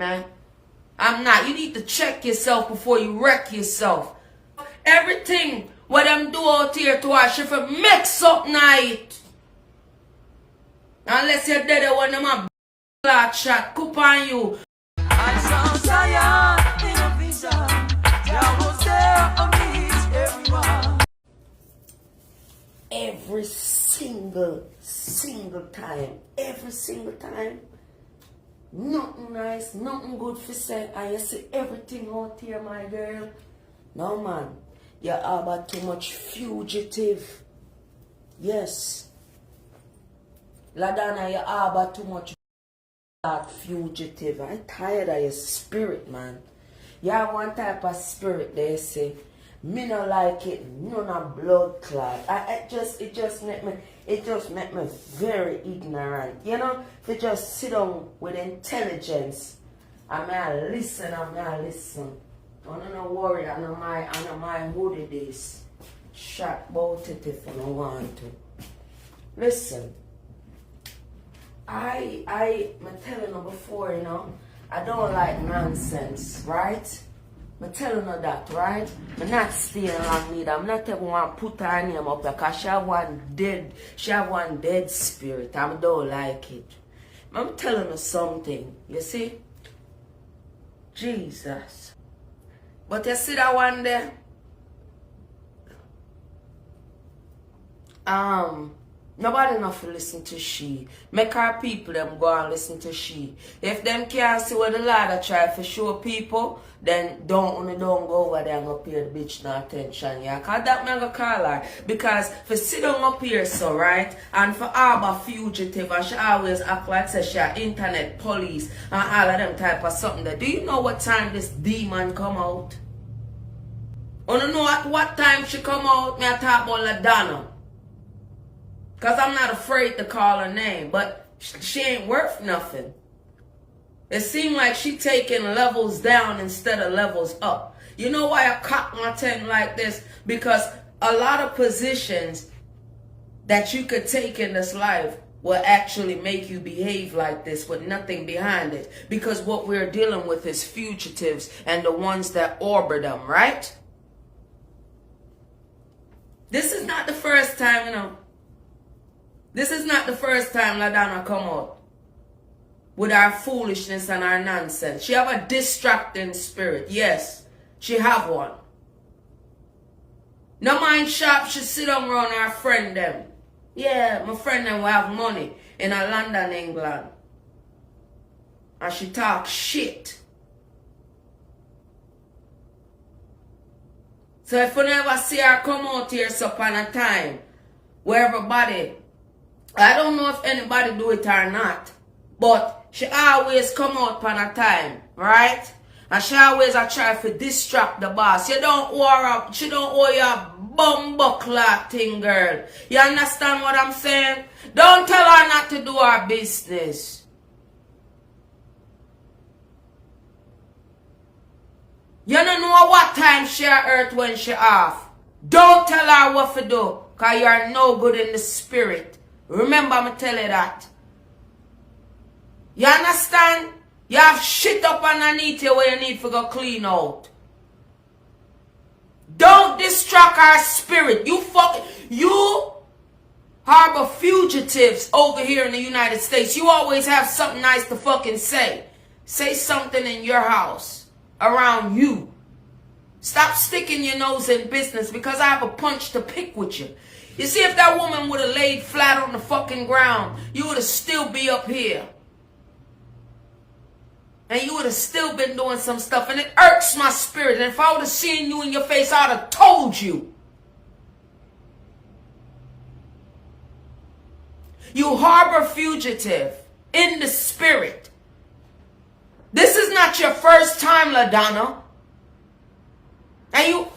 man. I'm not. You need to check yourself before you wreck yourself. Everything what I'm do out here to watch if it mix up night. Unless you're dead when them a black shot coup on you. I saw Zion in a vision. There was there amidst everyone. Every single time. Nothing nice, nothing good for say. And you see everything out here, my girl. No, man. You harbor too much fugitive. Yes. LADONNA, you harbor too much fugitive. I'm tired of your spirit, man. You have one type of spirit they say. Me no like it, none of blood clot. It just make me very ignorant. You know, if you just sit down with intelligence, I may listen. I don't worry, I know my who it is. Shut about it if you don't want to. Listen, I'm telling you before, you know, I don't like nonsense, right? I'm telling her that, right? I'm not staying along with her. I'm not even want to put her name up there because she have one dead spirit. I don't like it. I'm telling her something, you see? Jesus. But you see that one there? Nobody enough to listen to she. Make our people them go and listen to she. If them can't see what the Lord try to show people, then don't go over there and go pay the bitch no attention, yeah. Cause that man go call her. Because for sit down up here so right, and for harbor fugitive, and she always act like say she a internet police and all of them type of something there. Do you know what time this demon come out? You know at what time she come out? Me I talk about LADONNA. Because I'm not afraid to call her name. But she ain't worth nothing. It seems like she taking levels down instead of levels up. You know why I cock my tongue like this? Because a lot of positions that you could take in this life will actually make you behave like this with nothing behind it. Because what we're dealing with is fugitives and the ones that orbit them, right? This is not the first time, you know. This is not the first time LADONNA come out with our foolishness and our nonsense. She have a distracting spirit. Yes, she have one. No mind sharp, she sit down around her friend them. Yeah, my friend them will have money in London, England. And she talk shit. So if you never see her come out here so upon a time where everybody, I don't know if anybody do it or not, but she always come out upon a time, right? And she always try to distract the boss. You don't owe her up, she don't owe you a bumbuckler thing, girl. You understand what I'm saying? Don't tell her not to do her business. You don't know what time she hurt when she off. Don't tell her what to do, because you are no good in the spirit. Remember me tell you that. You understand? You have shit up underneath you where you need to go clean out. Don't distract our spirit. You harbor fugitives over here in the United States. You always have something nice to fucking say. Say something in your house, around you. Stop sticking your nose in business because I have a punch to pick with you. You see, if that woman would have laid flat on the fucking ground, you would have still be up here. And you would have still been doing some stuff. And it irks my spirit. And if I would have seen you in your face, I would have told you. You harbor fugitive in the spirit. This is not your first time, LADONNA. And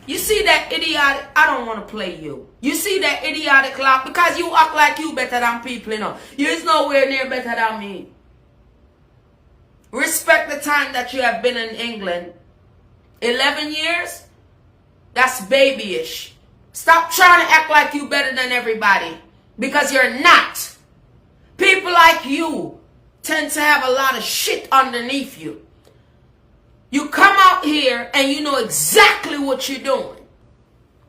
you see that idiotic, I don't want to play you. You see that idiotic laugh because you act like you better than people, you know. You're nowhere near better than me. Respect the time that you have been in England. 11 years? That's babyish. Stop trying to act like you better than everybody. Because you're not. People like you tend to have a lot of shit underneath you. You come out here and you know exactly what you're doing.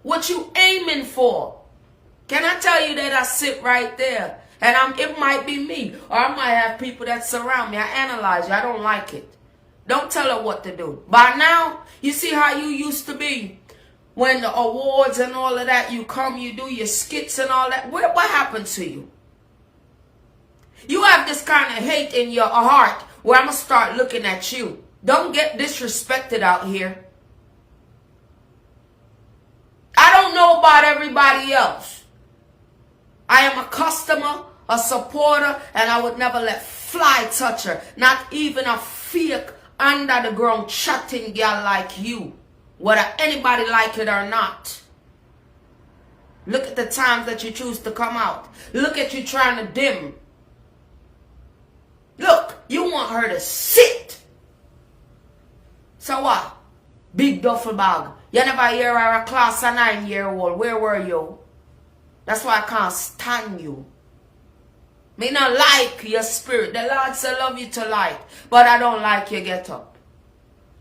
What you aiming for. Can I tell you that I sit right there? And it might be me. Or I might have people that surround me. I analyze you. I don't like it. Don't tell her what to do. By now, you see how you used to be. When the awards and all of that, you come, you do your skits and all that. What happened to you? You have this kind of hate in your heart where I'm going to start looking at you. Don't get disrespected out here. I don't know about everybody else. I am a customer, a supporter, and I would never let fly touch her. Not even a fake, under the ground chatting girl like you. Whether anybody like it or not. Look at the times that you choose to come out. Look at you trying to dim. Look, you want her to sit. So what? Big duffel bag. You never hear her a class of 9-year-old. Where were you? That's why I can't stand you. Me not like your spirit. The Lord said love you to light. But I don't like your get up.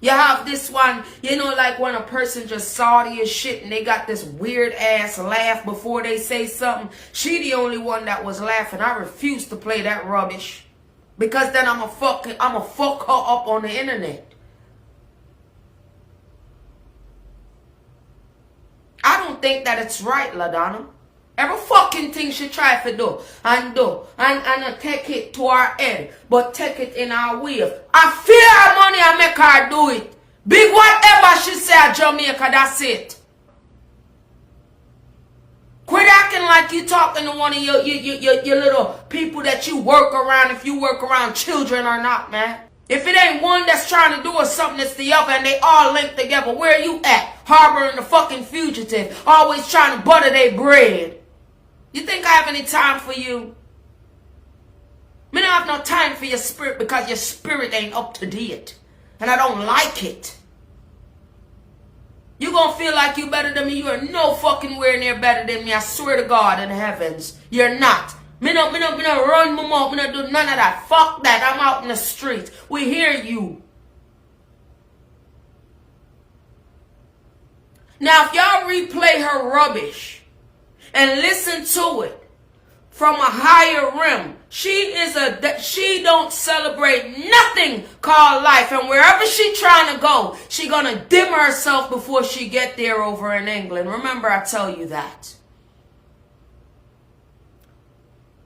You have this one, you know, like when a person just salty as shit and they got this weird ass laugh before they say something. She the only one that was laughing. I refuse to play that rubbish. Because then I'ma fuck her up on the internet. I don't think that it's right, LADONNA. Every fucking thing she try to do and take it to her head, but take it in her wave. I feel her money and make her do it. Big whatever she say at Jamaica, that's it. Quit acting like you talking to one of your little people that you work around, if you work around children or not, man. If it ain't one that's trying to do or something, it's the other, and they all linked together. Where you at? Harboring the fucking fugitive. Always trying to butter their bread. You think I have any time for you? Me don't have no time for your spirit because your spirit ain't up to date. And I don't like it. You gonna feel like you better than me. You are no fucking where near better than me. I swear to God in the heavens. You're not. Me no run my mouth. Me no do none of that. Fuck that. I'm out in the streets. We hear you. Now if y'all replay her rubbish and listen to it from a higher rim, she don't celebrate nothing called life, and wherever she trying to go, she gonna dim herself before she get there over in England. Remember, I tell you that.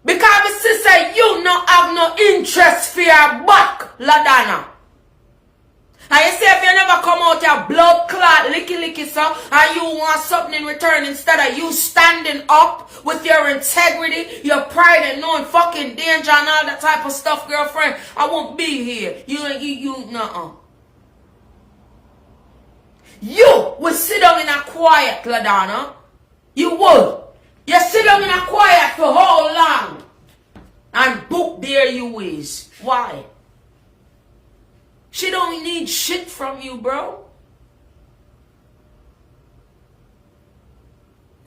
Because my sister, you no have no interest for your back, LADONNA. And you say if you never come out your blood clot, licky so, and you want something in return instead of you standing up with your integrity, your pride, and knowing fucking danger and all that type of stuff, girlfriend, I won't be here. Nuh-uh. You would sit down in a quiet, LADONNA. You would. You sit down in a quiet for how long? And book there you is. Why? She don't need shit from you, bro.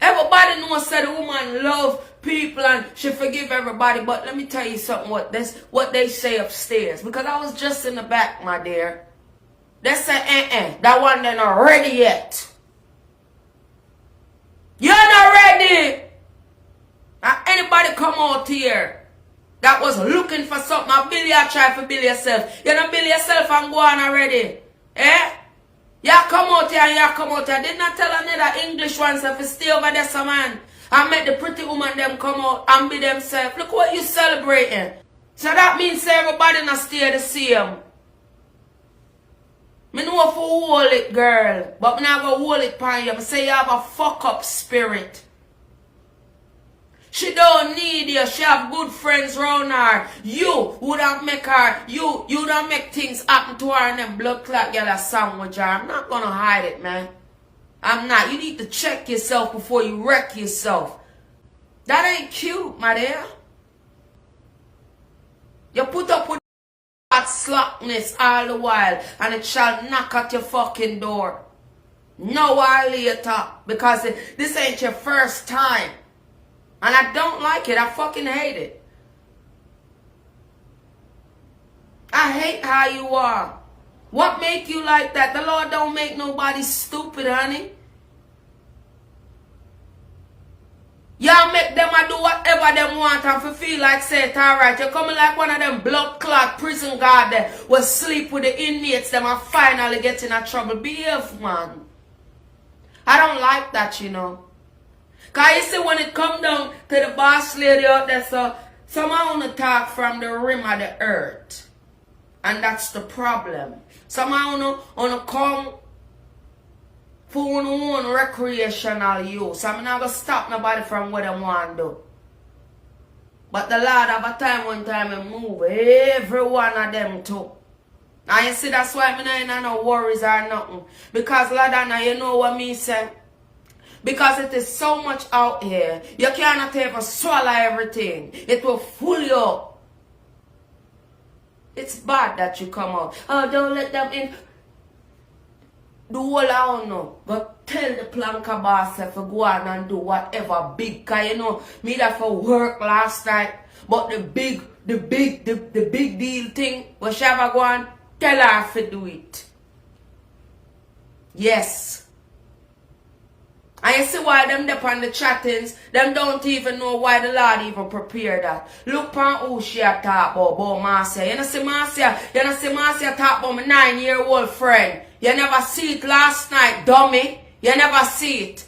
Everybody knows that the woman love people and she forgive everybody. But let me tell you something, what they say upstairs. Because I was just in the back, my dear. They say, that one they're not ready yet. You're not ready. Now, anybody come out here that was looking for something, I bill you, try to bill yourself. You don't bill yourself and go on already. Eh? You come out here and you come out here. Did not tell another English ones if you stay over there, some man. I make the pretty woman them come out and be themselves. Look what you celebrating. So that means everybody not stay the same. Me know if you hold it, girl. But me not go hold it upon you. I say you have a fuck up spirit. She don't need you. She have good friends around her. You would have make her, you don't make things happen to her and then blood clot girl a sandwich her. I'm not gonna hide it, man. I'm not. You need to check yourself before you wreck yourself. That ain't cute, my dear. You put up with that slackness all the while and it shall knock at your fucking door. No while later. Because this ain't your first time. And I don't like it. I fucking hate it. I hate how you are. What make you like that? The Lord don't make nobody stupid, honey. Y'all make them do whatever them want and for feel like say it alright. You're coming like one of them blood clot prison guard that will sleep with the inmates them and finally get in a trouble. Behave, man. I don't like that, you know. Cause you see when it come down to the boss lady out there, so someone wanna talk from the rim of the earth. And that's the problem. Someone wanna come for own recreational use. I'm not gonna stop nobody from what they want to do. But the Lord have a time one time and move every one of them too. And you see that's why I'm not in no worries or nothing. Because LADONNA, you know what me say? Because it is so much out here. You cannot even swallow everything. It will fool you up. It's bad that you come out. Oh, don't let them in. Do all I don't know. But tell the PLANKA boss to go on and do whatever big. Cause you know, me that for work last night. But the big deal thing, we shall ever go on, tell her to do it. Yes. And you see why them up on the chattings, them don't even know why the Lord even prepared that. Look on who she talk about Marcia. You know see Marcia? You know see Marcia talk about my 9-year-old friend. You never see it last night, dummy. You never see it.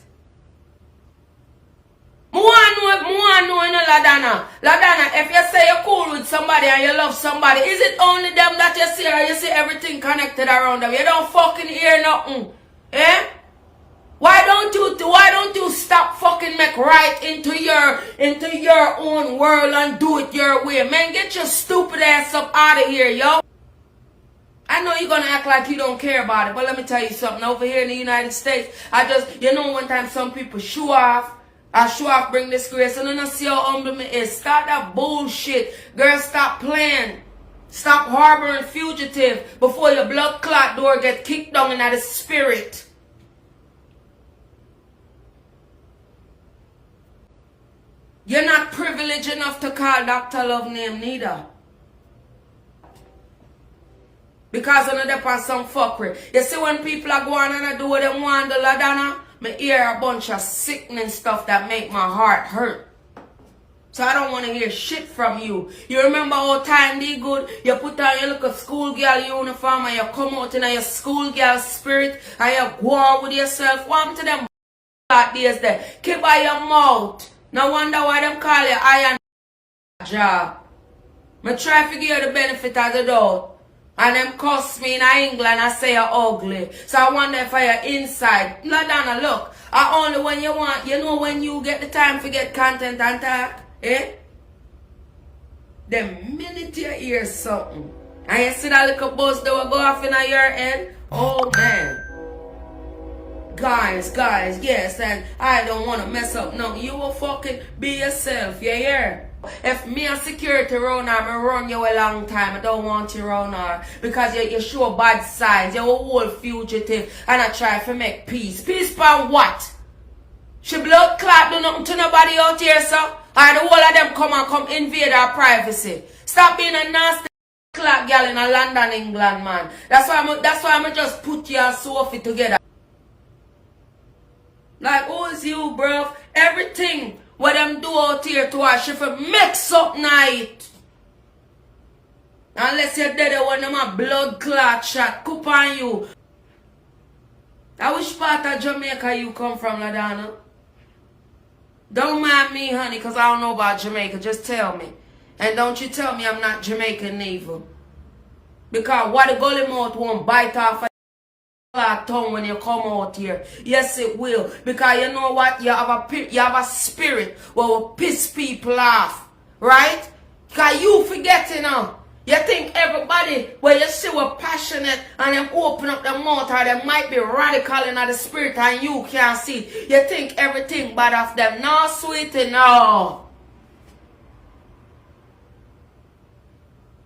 More know, you know, LADONNA. LADONNA, if you say you're cool with somebody and you love somebody, is it only them that you see or you see everything connected around them? You don't fucking hear nothing. Eh? Why don't you stop fucking make right into your own world and do it your way? Man, get your stupid ass up out of here, yo. I know you're gonna act like you don't care about it, but let me tell you something. Over here in the United States, you know one time some people show off. I show off, bring disgrace, and then I see how humble me is. Stop that bullshit. Girl, stop playing. Stop harboring fugitive before your blood clot door get kicked down in the spirit. You're not privileged enough to call Dr. Love name neither. Because I'm not on some fuckery. You see when people are going and do what they want, the LADONNA, I hear a bunch of sickening stuff that make my heart hurt. So I don't want to hear shit from you. You remember how time be good? You put on your little schoolgirl uniform and you come out in your schoolgirl spirit and you go on with yourself. One to them days there. Keep by your mouth. No wonder why them call you iron job. I try to give you the benefit of the doubt. And them cuss me in England and say you're ugly. So I wonder if you're inside. LADONNA, look. Only when you want, you know when you get the time to get content and talk. Eh? The minute you hear something. And you see that little buzz that will go off in your head. Oh man. Guys, yes, and I don't want to mess up. No, you will fucking be yourself, you hear? If me a security around her, I run you a long time. I don't want you around her. Because you show bad signs. You're a whole fugitive. And I try to make peace. Peace for what? She blood clot do nothing to nobody out here, sir. And the whole of them come invade our privacy. Stop being a nasty clot girl in a London, England, man. That's why I'm just put you and Sophie together. Like, who is you, bro? Everything what them do out here to her, she for mix up night. Unless you're dead when them a blood clot shot, coop on you. Now, which part of Jamaica you come from, LADONNA? Don't mind me, honey, because I don't know about Jamaica. Just tell me. And don't you tell me I'm not Jamaican neither. Because what the gully mouth won't bite off tongue when you come out here. Yes, it will. Because you know what? You have a spirit where will piss people off. Right? Because you forget, you know. You think everybody, where you see we're passionate and them open up their mouth or they might be radical in the spirit and you can't see it. You think everything bad of them. No, sweetie, no.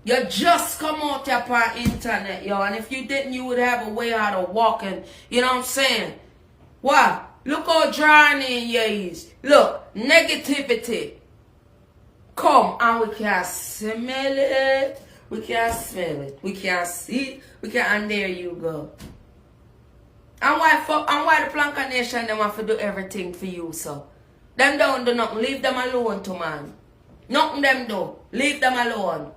You just come out here on internet, yo. And if you didn't, you would have a way out of walking. You know what I'm saying? What? Look how drowning you is. Look, negativity. Come and we can smell it. We can't smell it. We can't see it. We can't, and there you go. And why the Planka Nation them have to do everything for you, so? Them don't do nothing. Leave them alone, to man. Nothing them do. Leave them alone.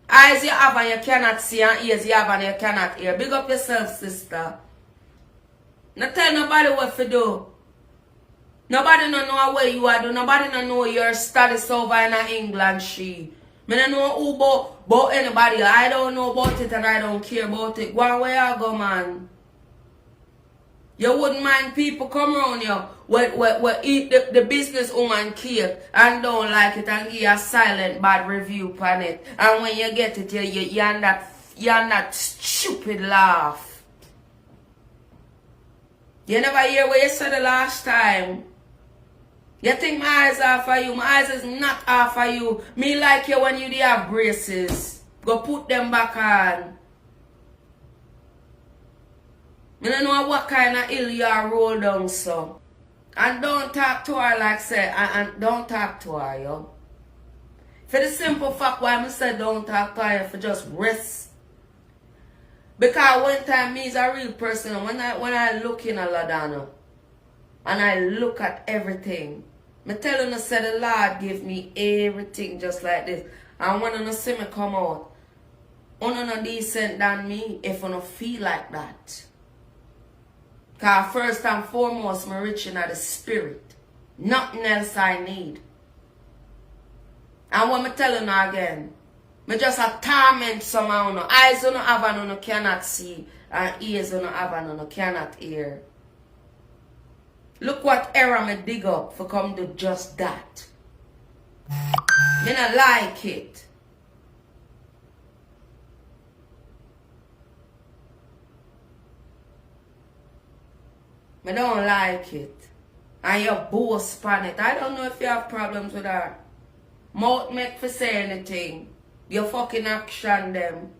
Eyes you have and you cannot see, and ears you have and you cannot hear. Big up yourself, sister. Not tell nobody what to do. Nobody don't know where you are do. Nobody don't know your status over in England, she. Me don't know who about anybody. I don't know about it and I don't care about it. Go on where you go, man. You wouldn't mind people come around you what eat the business woman cake and don't like it and give a silent bad review on it. And when you get it, you're on that stupid laugh. You never hear what you said the last time. You think my eyes are for you. My eyes is not off for you. Me like you when you have braces. Go put them back on. I don't know what kind of ill you are roll down, so. And don't talk to her like say, and don't talk to her, yo. For the simple fact why I said don't talk to her, for just rest. Because one time me is a real person, when I look in a LADONNA, and I look at everything, I tell you, say the Lord give me everything just like this. And when you see me come out, you're not decent than me if you don't feel like that. Because first and foremost, I'm rich in the spirit. Nothing else I need. And what I'm telling you again, I just a torment somehow. No. Eyes you don't have and you cannot see. And ears you don't have and you cannot hear. Look what error I dig up for come do just that. I don't like it. I don't like it. And you boast on it. I don't know if you have problems with that. Mouth make for say anything. Your fucking action them.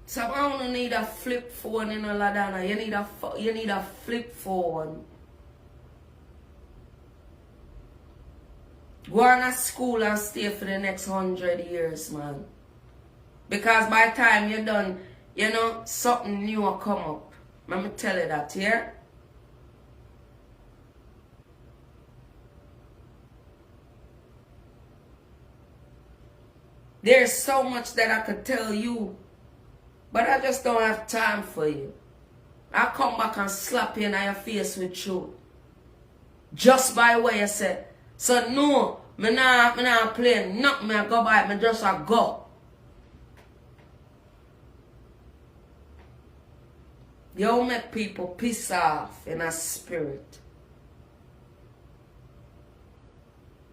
Somehow you need a flip phone in a LADONNA. You need a flip phone. Go on to school and stay for the next 100 years, man. Because by the time you're done, you know, something new will come up. Let me tell you that, yeah? There's so much that I could tell you, but I just don't have time for you. I come back and slap you in your face with truth. Just by what you said. So no, me not play nothing, I go by, me just a go. You make people piss off in a spirit.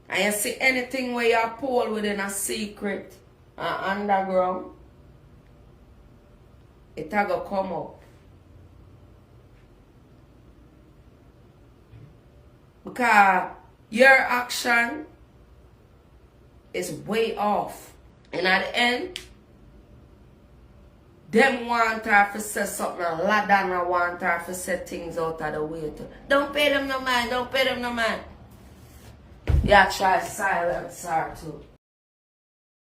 And you see anything where you pull within a secret underground, it a go come up. Because your action is way off. And at the end, them want her to say something, and LADONNA want her to say things out of the way too. Don't pay them no mind, don't pay them no mind. You actually silence her too.